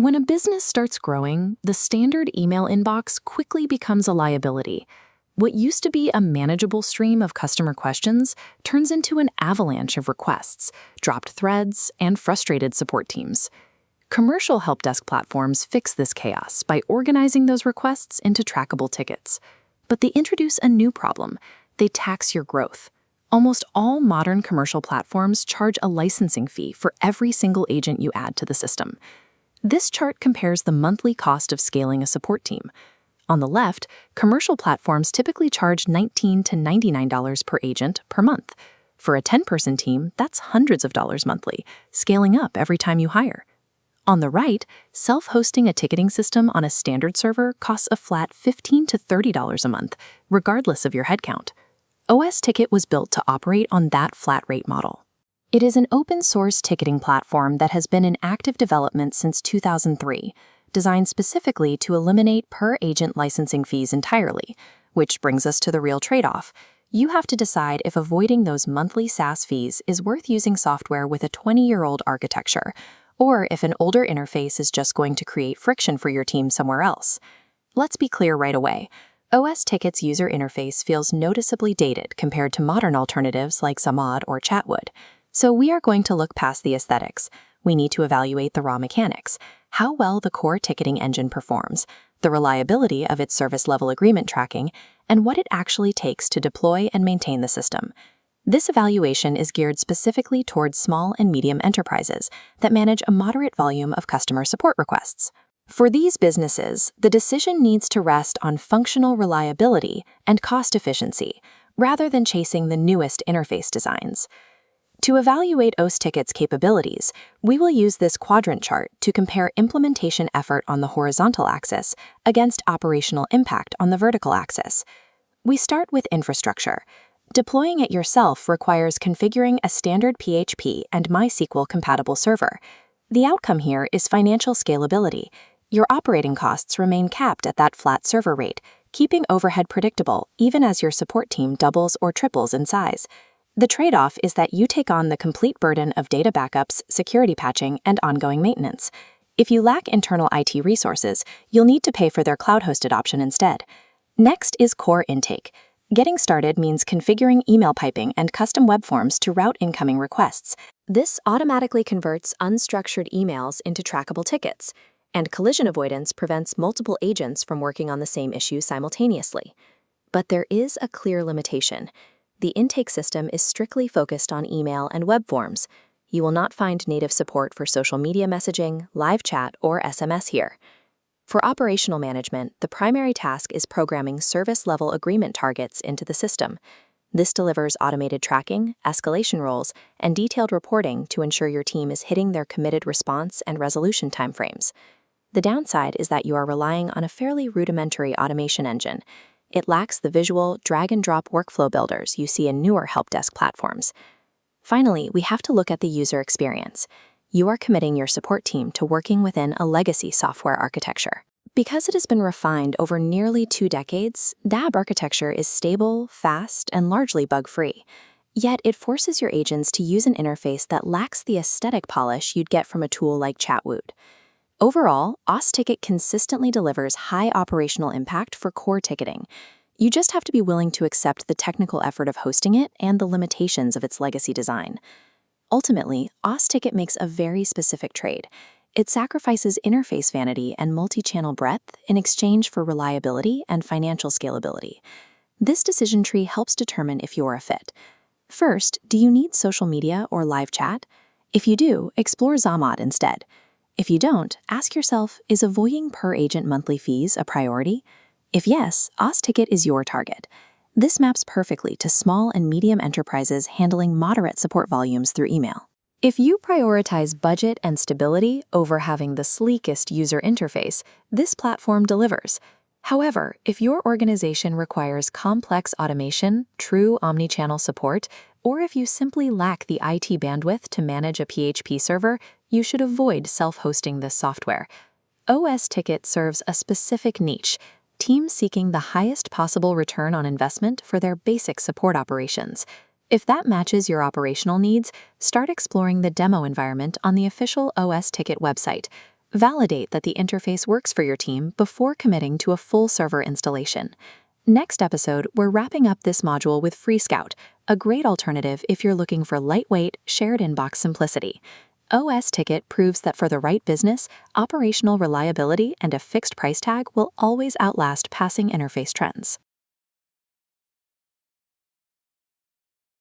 When a business starts growing, the standard email inbox quickly becomes a liability. What used to be a manageable stream of customer questions turns into an avalanche of requests, dropped threads, and frustrated support teams. Commercial help desk platforms fix this chaos by organizing those requests into trackable tickets. But they introduce a new problem. They tax your growth. Almost all modern commercial platforms charge a licensing fee for every single agent you add to the system. This chart compares the monthly cost of scaling a support team. On the left, commercial platforms typically charge $19 to $99 per agent per month. For a 10-person team, that's hundreds of dollars monthly, scaling up every time you hire. On the right, self-hosting a ticketing system on a standard server costs a flat $15 to $30 a month, regardless of your headcount. osTicket was built to operate on that flat rate model. It is an open-source ticketing platform that has been in active development since 2003, designed specifically to eliminate per-agent licensing fees entirely, which brings us to the real trade-off. You have to decide if avoiding those monthly SaaS fees is worth using software with a 20-year-old architecture, or if an older interface is just going to create friction for your team somewhere else. Let's be clear right away. osTicket's user interface feels noticeably dated compared to modern alternatives like Zamod or Chatwood. So we are going to look past the aesthetics. We need to evaluate the raw mechanics, how well the core ticketing engine performs, the reliability of its service-level agreement tracking, and what it actually takes to deploy and maintain the system. This evaluation is geared specifically towards small and medium enterprises that manage a moderate volume of customer support requests. For these businesses, the decision needs to rest on functional reliability and cost efficiency, rather than chasing the newest interface designs. To evaluate osTicket's capabilities, we will use this quadrant chart to compare implementation effort on the horizontal axis against operational impact on the vertical axis. We start with infrastructure. Deploying it yourself requires configuring a standard PHP and MySQL-compatible server. The outcome here is financial scalability. Your operating costs remain capped at that flat server rate, keeping overhead predictable even as your support team doubles or triples in size. The trade-off is that you take on the complete burden of data backups, security patching, and ongoing maintenance. If you lack internal IT resources, you'll need to pay for their cloud-hosted option instead. Next is core intake. Getting started means configuring email piping and custom web forms to route incoming requests. This automatically converts unstructured emails into trackable tickets, and collision avoidance prevents multiple agents from working on the same issue simultaneously. But there is a clear limitation. The intake system is strictly focused on email and web forms. You will not find native support for social media messaging, live chat, or SMS here. For operational management, the primary task is programming service-level agreement targets into the system. This delivers automated tracking, escalation roles, and detailed reporting to ensure your team is hitting their committed response and resolution timeframes. The downside is that you are relying on a fairly rudimentary automation engine. It lacks the visual, drag-and-drop workflow builders you see in newer help desk platforms. Finally, we have to look at the user experience. You are committing your support team to working within a legacy software architecture. Because it has been refined over nearly 2 decades, DAB architecture is stable, fast, and largely bug-free. Yet it forces your agents to use an interface that lacks the aesthetic polish you'd get from a tool like Chatwood. Overall, osTicket consistently delivers high operational impact for core ticketing. You just have to be willing to accept the technical effort of hosting it and the limitations of its legacy design. Ultimately, osTicket makes a very specific trade. It sacrifices interface vanity and multi-channel breadth in exchange for reliability and financial scalability. This decision tree helps determine if you're a fit. First, do you need social media or live chat? If you do, explore Zamod instead. If you don't, ask yourself, is avoiding per-agent monthly fees a priority? If yes, osTicket is your target. This maps perfectly to small and medium enterprises handling moderate support volumes through email. If you prioritize budget and stability over having the sleekest user interface, this platform delivers. However, if your organization requires complex automation, true omnichannel support, or if you simply lack the IT bandwidth to manage a PHP server, you should avoid self-hosting this software. osTicket serves a specific niche, teams seeking the highest possible return on investment for their basic support operations. If that matches your operational needs, start exploring the demo environment on the official osTicket website. Validate that the interface works for your team before committing to a full server installation. Next episode, we're wrapping up this module with Free Scout, a great alternative if you're looking for lightweight, shared inbox simplicity. osTicket proves that for the right business, operational reliability and a fixed price tag will always outlast passing interface trends.